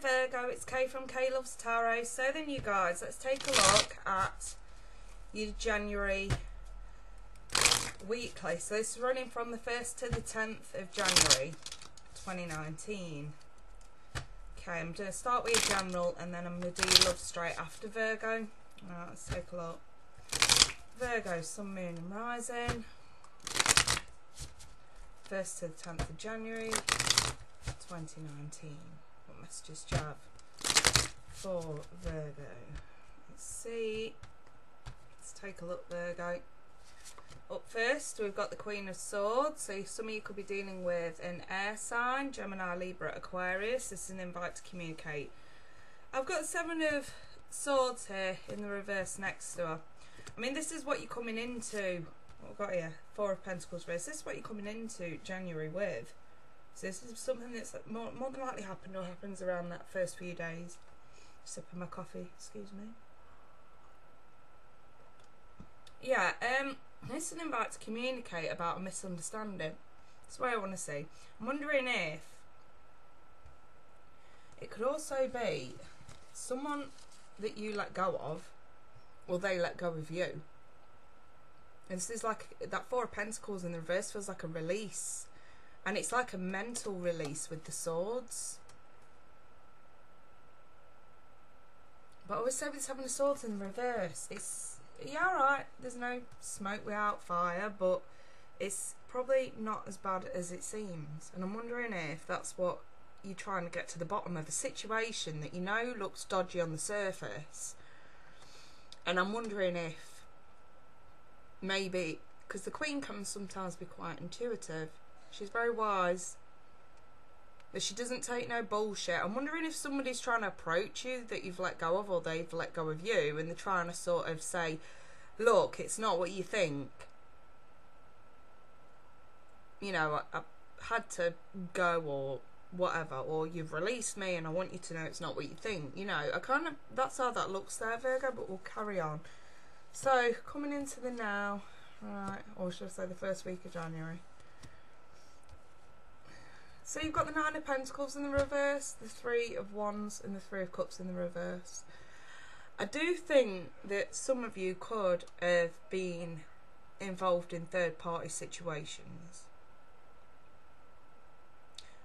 Virgo, it's Kay from Kay Loves Tarot. So then you guys, let's take a look at your January weekly. So this is running from the 1st to the 10th of January 2019. Okay, I'm going to start with your general and then I'm going to do your love straight after Virgo. Alright, let's take a look. Virgo, Sun, Moon and Rising. 1st to the 10th of January 2019. What messages do you have for Virgo? Let's see. Let's take a look, Virgo. Up first, we've got the Queen of Swords. So some of you could be dealing with an air sign, Gemini, Libra, Aquarius. This is an invite to communicate. I've got 7 of Swords here in the reverse next to her. I mean, this is what you're coming into. What I've got here, 4 of Pentacles reverse. This is what you're coming into January with. So this is something that's more than likely happened or happens around that first few days. Sipping my coffee, excuse me. Yeah, this is an invite to communicate about a misunderstanding. That's what I want to see. I'm wondering if it could also be someone that you let go of, or they let go of you. And this is like, that 4 of Pentacles in the reverse feels like a release. And it's like a mental release with the swords. But I always say with 7 of Swords in the reverse, it's, yeah, alright, there's no smoke without fire, but it's probably not as bad as it seems. And I'm wondering if that's what you're trying to get to the bottom of, a situation that you know looks dodgy on the surface. And I'm wondering if maybe, because the Queen can sometimes be quite intuitive, she's very wise, but she doesn't take no bullshit. I'm wondering if somebody's trying to approach you that you've let go of, or they've let go of you, and they're trying to sort of say, look, it's not what you think. You know, I had to go, or whatever, or you've released me and I want you to know it's not what you think. You know, I kind of, that's how that looks there, Virgo, but we'll carry on. So, coming into the now, right, or should I say the first week of January. So you've got the 9 of Pentacles in the reverse, the 3 of Wands and the 3 of Cups in the reverse. I do think that some of you could have been involved in third-party situations.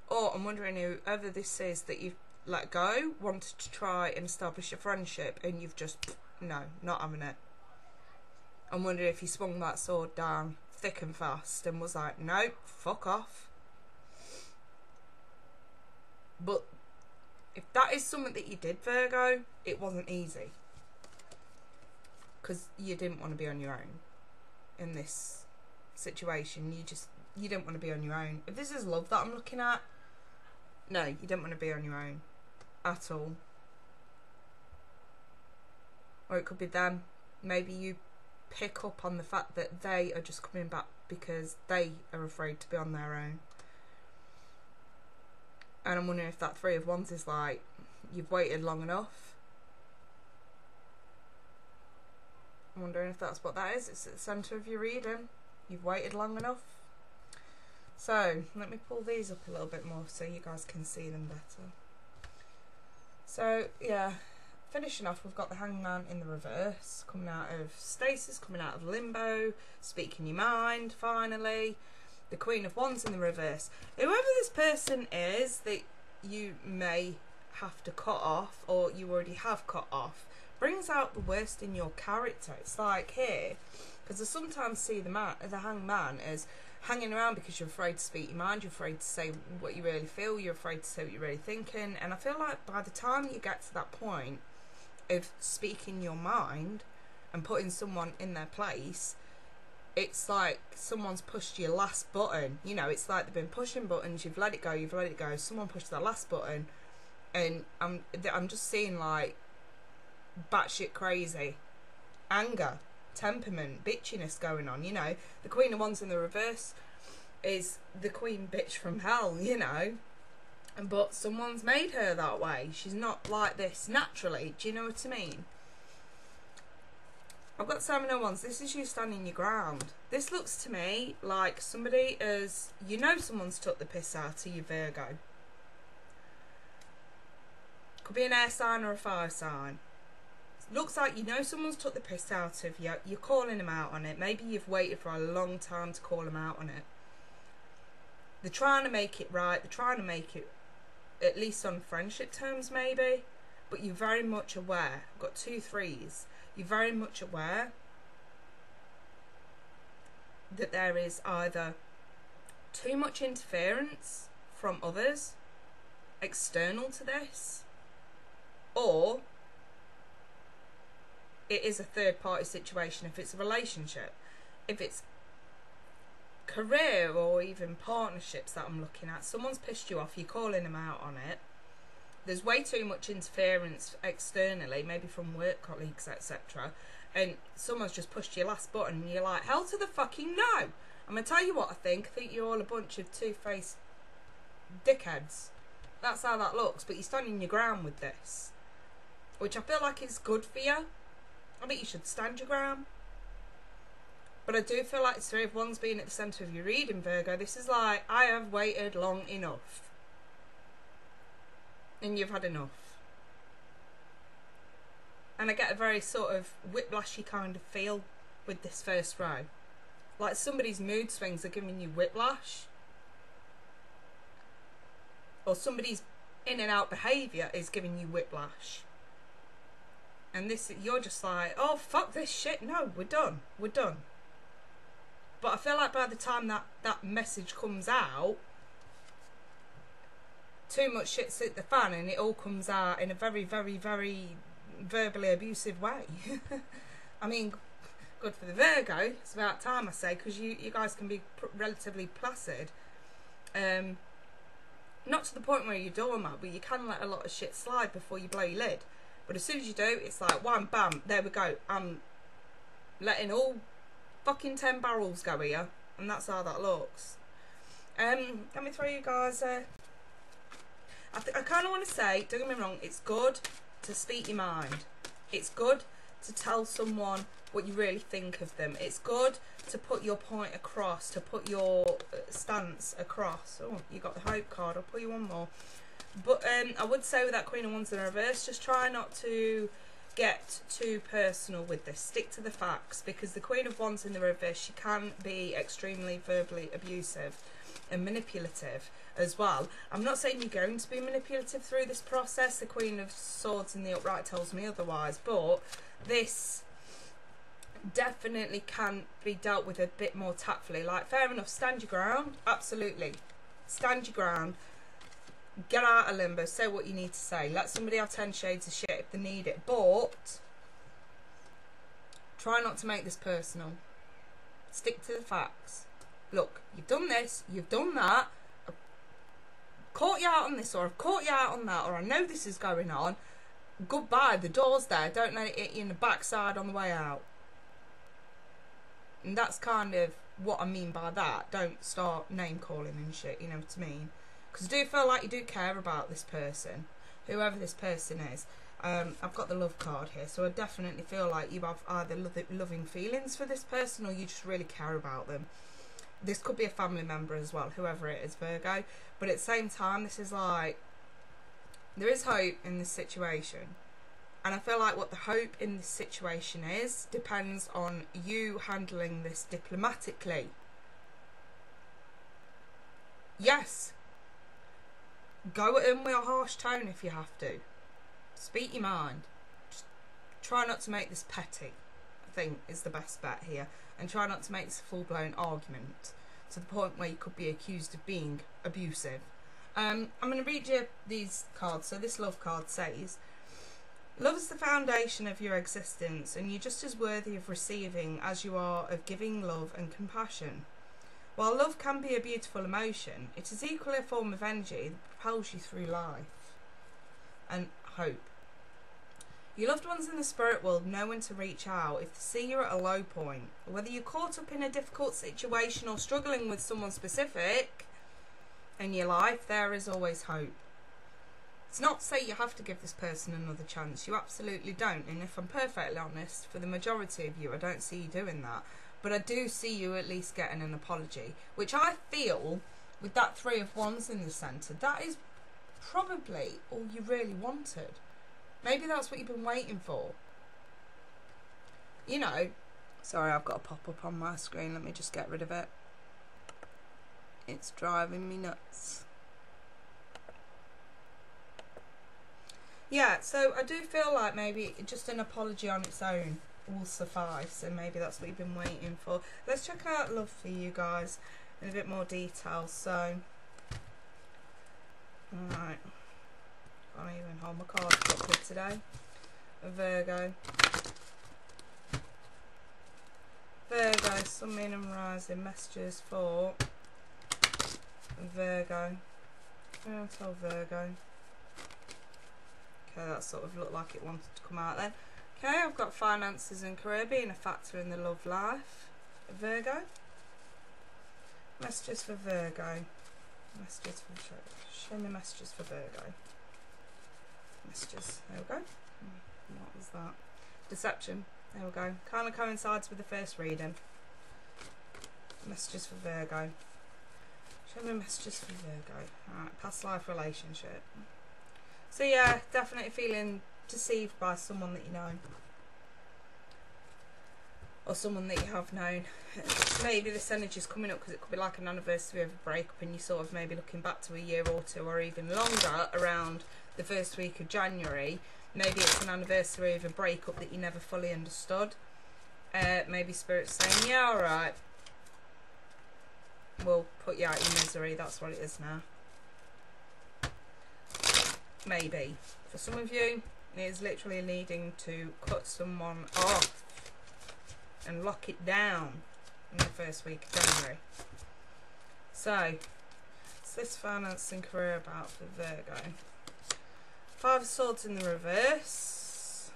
Or I'm wondering whoever this is that you've let go, wanted to try and establish a friendship and you've just, no, not having it. I'm wondering if you swung that sword down thick and fast and was like, nope, fuck off. But if that is something that you did, Virgo, it wasn't easy. Because you didn't want to be on your own in this situation. You didn't want to be on your own. If this is love that I'm looking at, no, you didn't want to be on your own at all. Or it could be them. Maybe you pick up on the fact that they are just coming back because they are afraid to be on their own. And I'm wondering if that 3 of Wands is like, you've waited long enough. I'm wondering if that's what that is. It's at the centre of your reading. You've waited long enough. So, let me pull these up a little bit more so you guys can see them better. So, yeah, finishing off, we've got the Hangman in the reverse, coming out of stasis, coming out of limbo, speaking your mind, finally. The Queen of Wands in the reverse. Whoever this person is that you may have to cut off, or you already have cut off, brings out the worst in your character. It's like here, because I sometimes see the Hangman as hanging around because you're afraid to speak your mind, you're afraid to say what you really feel, you're afraid to say what you're really thinking. And I feel like by the time you get to that point of speaking your mind and putting someone in their place, it's like someone's pushed your last button. You know, it's like they've been pushing buttons, you've let it go, someone pushed that last button, and I'm just seeing like batshit crazy anger, temperament, bitchiness going on, you know. The Queen of Wands in the reverse is the queen bitch from hell, you know. But someone's made her that way. She's not like this naturally, do you know what I mean? I've got 7 of Wands. This is you standing your ground. This looks to me like somebody is, you know, someone's took the piss out of you, Virgo. Could be an air sign or a fire sign. Looks like you know someone's took the piss out of you. You're calling them out on it. Maybe you've waited for a long time to call them out on it. They're trying to make it right. They're trying to make it at least on friendship terms maybe. But you're very much aware. I've got 2 3s. You're very much aware that there is either too much interference from others external to this, or it is a third party situation. If it's a relationship, if it's career or even partnerships that I'm looking at, someone's pissed you off, you're calling them out on it. There's way too much interference externally, maybe from work colleagues, etc. And someone's just pushed your last button and you're like, hell to the fucking no. I'm going to tell you what I think. I think you're all a bunch of two-faced dickheads. That's how that looks. But you're standing your ground with this, which I feel like is good for you. I think you should stand your ground. But I do feel like it's 3 of Wands being at the centre of your reading, Virgo. This is like, I have waited long enough. And you've had enough. And I get a very sort of whiplashy kind of feel with this first row. Like somebody's mood swings are giving you whiplash. Or somebody's in and out behaviour is giving you whiplash. And this, you're just like, oh fuck this shit, no, we're done, we're done. But I feel like by the time that message comes out, too much shit's hit the fan and it all comes out in a very, very, very verbally abusive way. I mean, good for the Virgo. It's about time, I say, because you guys can be relatively placid. Not to the point where you're doormat, but you can let a lot of shit slide before you blow your lid. But as soon as you do, it's like, wham, bam, there we go. I'm letting all fucking 10 barrels go here. And that's how that looks. Let me throw you guys... I kind of want to say, don't get me wrong, it's good to speak your mind. It's good to tell someone what you really think of them. It's good to put your point across, to put your stance across. Oh, you got the Hope card. I'll put you one more. But I would say with that Queen of Wands in reverse, just try not to get too personal with this. Stick to the facts, because the Queen of Wands in the reverse, she can be extremely verbally abusive and manipulative as well. I'm not saying you're going to be manipulative through this process. The Queen of Swords in the upright tells me otherwise, but this definitely can be dealt with a bit more tactfully. Like, fair enough, stand your ground, absolutely. Stand your ground. Get out of limbo, say what you need to say. Let somebody have 10 shades of shit if they need it, but try not to make this personal. Stick to the facts. Look, you've done this, you've done that, I've caught you out on this, or I've caught you out on that, or I know this is going on. Goodbye, the door's there, don't let it hit you in the backside on the way out. And that's kind of what I mean by that. Don't start name calling and shit, you know what I mean? Because I do feel like you do care about this person, whoever this person is. I've got the love card here, so I definitely feel like you have either loving feelings for this person, or you just really care about them. This could be a family member as well, whoever it is, Virgo. But at the same time, this is like, there is hope in this situation. And I feel like what the hope in this situation is depends on you handling this diplomatically. Yes. Go at them with a harsh tone if you have to. Speak your mind. Just try not to make this petty, I think, is the best bet here. And try not to make this a full-blown argument to the point where you could be accused of being abusive. I'm going to read you these cards. So this love card says, love is the foundation of your existence, and you're just as worthy of receiving as you are of giving love and compassion. While love can be a beautiful emotion, it is equally a form of energy that propels you through life. And hope. Your loved ones in the spirit world know when to reach out if they see you're at a low point. Whether you're caught up in a difficult situation or struggling with someone specific in your life, there is always hope. It's not to say you have to give this person another chance. You absolutely don't. And if I'm perfectly honest, for the majority of you, I don't see you doing that. But I do see you at least getting an apology, which I feel, with that 3 of Wands in the centre, that is probably all you really wanted. Maybe that's what you've been waiting for. You know, sorry, I've got a pop-up on my screen. Let me just get rid of it. It's driving me nuts. Yeah, so I do feel like maybe just an apology on its own will suffice, and maybe that's what you've been waiting for. Let's check out love for you guys in a bit more detail. So, alright, can't even hold my card properly today. Virgo. Virgo, Sun, Moon and Rising, messages for Virgo. I'll tell Virgo. Okay, that sort of looked like it wanted to come out then. Okay, I've got finances and career being a factor in the love life. Virgo. Messages for Virgo. Messages for show me messages for Virgo. Messages. There we go. What was that? Deception. There we go. Kind of coincides with the first reading. Messages for Virgo. Show me messages for Virgo. Alright, past life relationship. So yeah, definitely feeling deceived by someone that you know. Or someone that you have known. Maybe this energy is coming up because it could be like an anniversary of a breakup, and you're sort of maybe looking back to a year or two or even longer around the first week of January. Maybe it's an anniversary of a breakup that you never fully understood. Maybe Spirit's saying, yeah, alright, we'll put you out of your misery. That's what it is now. Maybe. For some of you, it is literally needing to cut someone off and lock it down in the first week of January. So, what's this finance and career about for Virgo? Five of Swords in the reverse.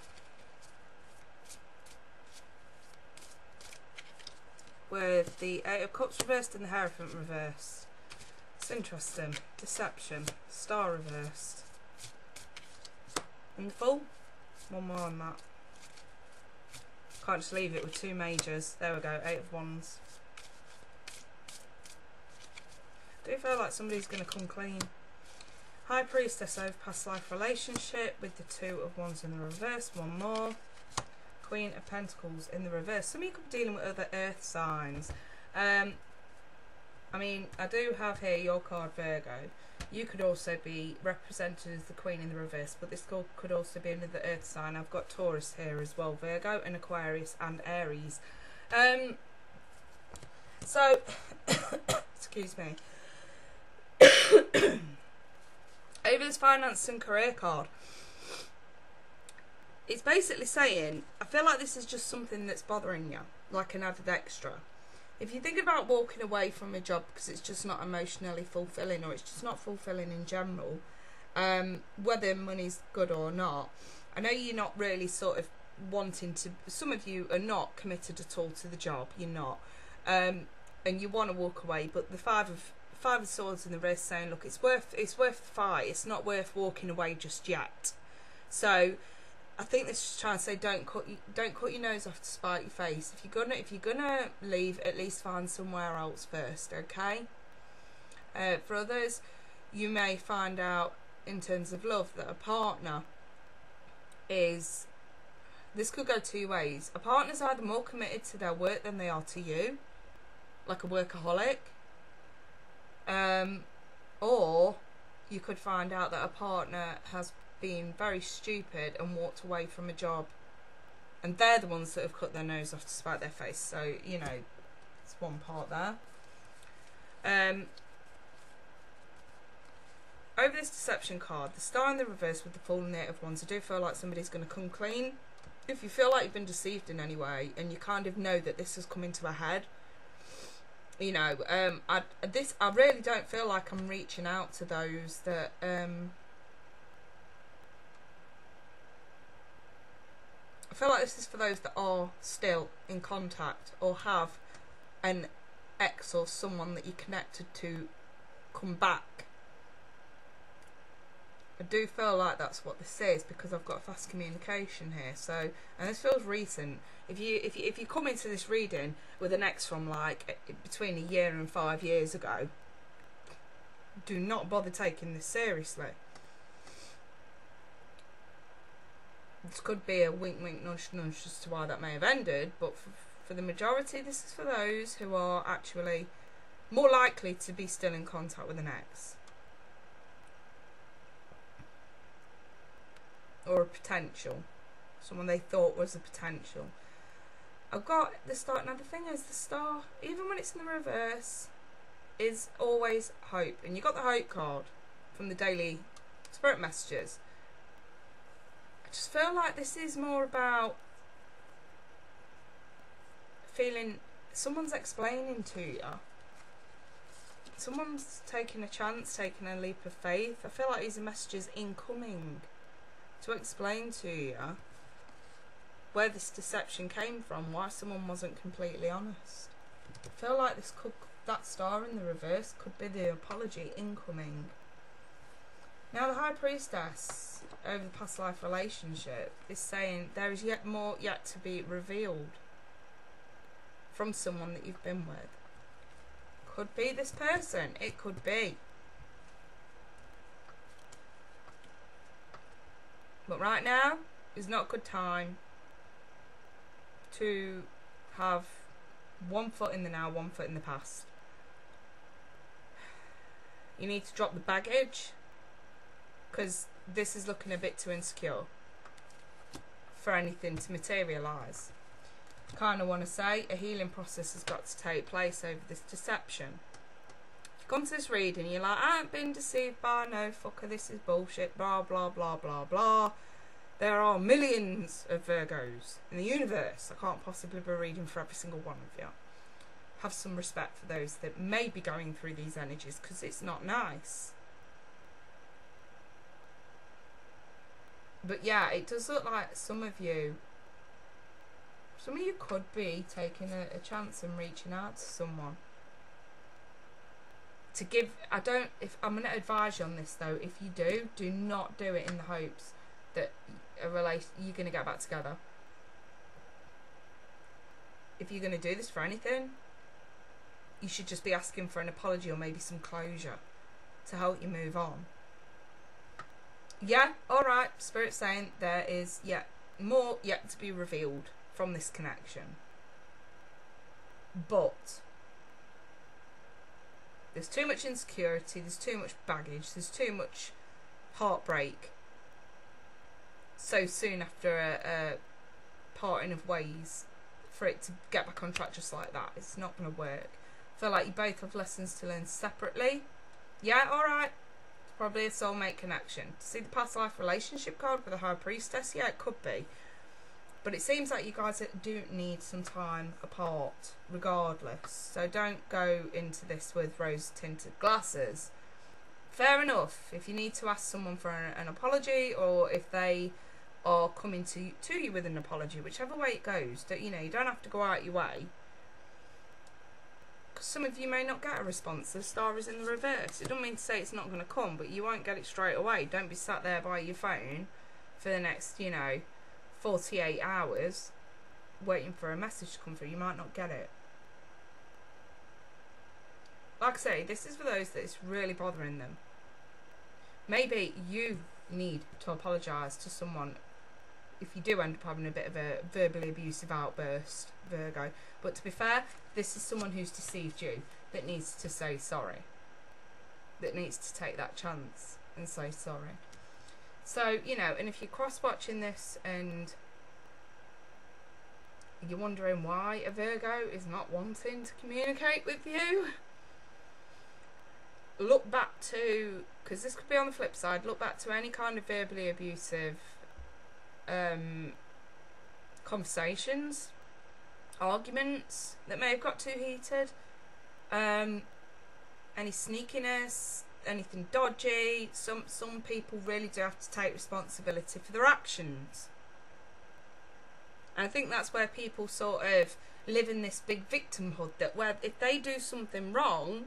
With the Eight of Cups reversed and the Hierophant reversed. It's interesting. Deception. Star reversed. And the Fool. One more on that. Can't just leave it with two majors. There we go. Eight of Wands. I do feel like somebody's going to come clean. High Priestess over past life relationship with the Two of Wands in the reverse. One more. Queen of Pentacles in the reverse. Some of you could be dealing with other earth signs. I mean, I do have here your card, Virgo. You could also be represented as the Queen in the reverse, but this could also be another earth sign. I've got Taurus here as well, Virgo and Aquarius and Aries. So, excuse me. Over this finance and career card, it's basically saying, I feel like this is just something that's bothering you, like an added extra. If you're thinking about walking away from a job because it's just not emotionally fulfilling, or it's just not fulfilling in general, whether money's good or not, I know you're not really sort of wanting to, some of you are not committed at all to the job, you're not, and you want to walk away, but the Five of Swords in the wrist saying, look, it's worth the fight, it's not worth walking away just yet. So I think this is trying to say, don't cut your nose off to spite your face. If you're gonna leave, at least find somewhere else first, okay? For others, you may find out in terms of love that a partner is, this could go two ways. A partner's either more committed to their work than they are to you, like a workaholic, or you could find out that a partner has been very stupid and walked away from a job, and they're the ones that have cut their nose off to spite their face. So, you know, it's one part there. Over this deception card, the Star in the reverse with the Fool and the Eight of Wands, I do feel like somebody's going to come clean. If you feel like you've been deceived in any way and you kind of know that this has come into a head, you know, I really don't feel like I'm reaching out to those that I feel like this is for those that are still in contact or have an ex or someone that you're connected to come back. I do feel like that's what this is, because I've got fast communication here. So, and this feels recent. If you come into this reading with an ex from like between a year and 5 years ago, do not bother taking this seriously. This could be a wink wink nudge nudge as to why that may have ended, but for the majority, this is for those who are actually more likely to be still in contact with an ex. Or a potential. Someone they thought was a potential. I've got the star. Now the thing is, the star, even when it's in the reverse, is always hope. And you got the hope card from the daily spirit messages. I just feel like this is more about feeling someone's explaining to you. Someone's taking a chance, taking a leap of faith. I feel like these are messages incoming to explain to you where this deception came from, why someone wasn't completely honest. I feel like this could, that star in the reverse could be the apology incoming. Now the High Priestess over the past life relationship is saying there is yet more yet to be revealed from someone that you've been with. Could be this person, it could be. But right now is not a good time to have one foot in the now, one foot in the past. You need to drop the baggage, because this is looking a bit too insecure for anything to materialise. Kind of want to say a healing process has got to take place over this deception. If you come to this reading and you're like, I ain't been deceived by no fucker, this is bullshit, blah blah blah blah blah. There are millions of Virgos in the universe. I can't possibly be reading for every single one of you. Have some respect for those that may be going through these energies, because it's not nice. But yeah, it does look like some of you could be taking a chance and reaching out to someone. To give, if I'm going to advise you on this though, if you do not do it in the hopes that you're going to get back together. If you're going to do this for anything, you should just be asking for an apology or maybe some closure to help you move on. Yeah, alright, Spirit's saying there is more yet to be revealed from this connection. But there's too much insecurity, there's too much baggage, there's too much heartbreak so soon after a parting of ways for it to get back on track just like that. It's not going to work. I feel like you both have lessons to learn separately. Yeah, alright. It's probably a soulmate connection. See the past life relationship card with the High Priestess? Yeah, it could be. But it seems like you guys do need some time apart regardless. So don't go into this with rose-tinted glasses. Fair enough. If you need to ask someone for an apology, or if they are coming to you with an apology, whichever way it goes, you don't have to go out your way. Because some of you may not get a response. The star is in the reverse. It doesn't mean to say it's not going to come, but you won't get it straight away. Don't be sat there by your phone for the next, 48 hours waiting for a message to come through. You might not get it. Like I say, this is for those that it's really bothering them. Maybe you need to apologise to someone if you do end up having a bit of a verbally abusive outburst, Virgo. But to be fair, this is someone who's deceived you that needs to say sorry. That needs to take that chance and say sorry. So, and if you're cross-watching this and you're wondering why a Virgo is not wanting to communicate with you, look back to, because this could be on the flip side, look back to any kind of verbally abusive conversations, arguments that may have got too heated, any sneakiness, anything dodgy. Some people really do have to take responsibility for their actions. And I think that's where people sort of live in this big victimhood, that where if they do something wrong,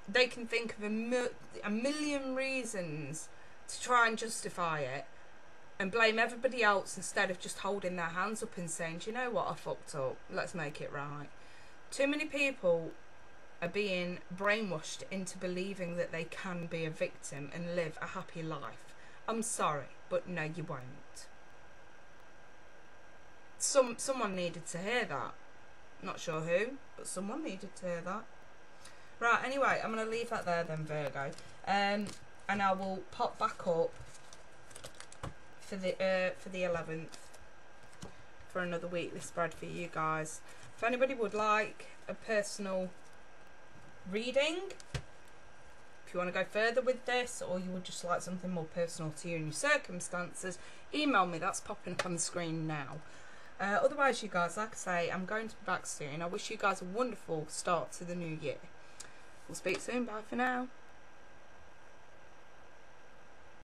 they can think of a million reasons to try and justify it and blame everybody else instead of just holding their hands up and saying, do you know what, I fucked up, let's make it right. Too many people are being brainwashed into believing that they can be a victim and live a happy life. I'm sorry, but no, you won't. someone needed to hear that. Not sure who, but someone needed to hear that. Right, anyway, I'm going to leave that there then, Virgo. And I will pop back up for the 11th for another weekly spread for you guys. If anybody would like a personal reading, if you want to go further with this, or you would just like something more personal to you and your circumstances, email me. That's popping up on the screen now. Otherwise, you guys, like I say, I'm going to be back soon. I wish you guys a wonderful start to the new year. We'll speak soon. Bye for now.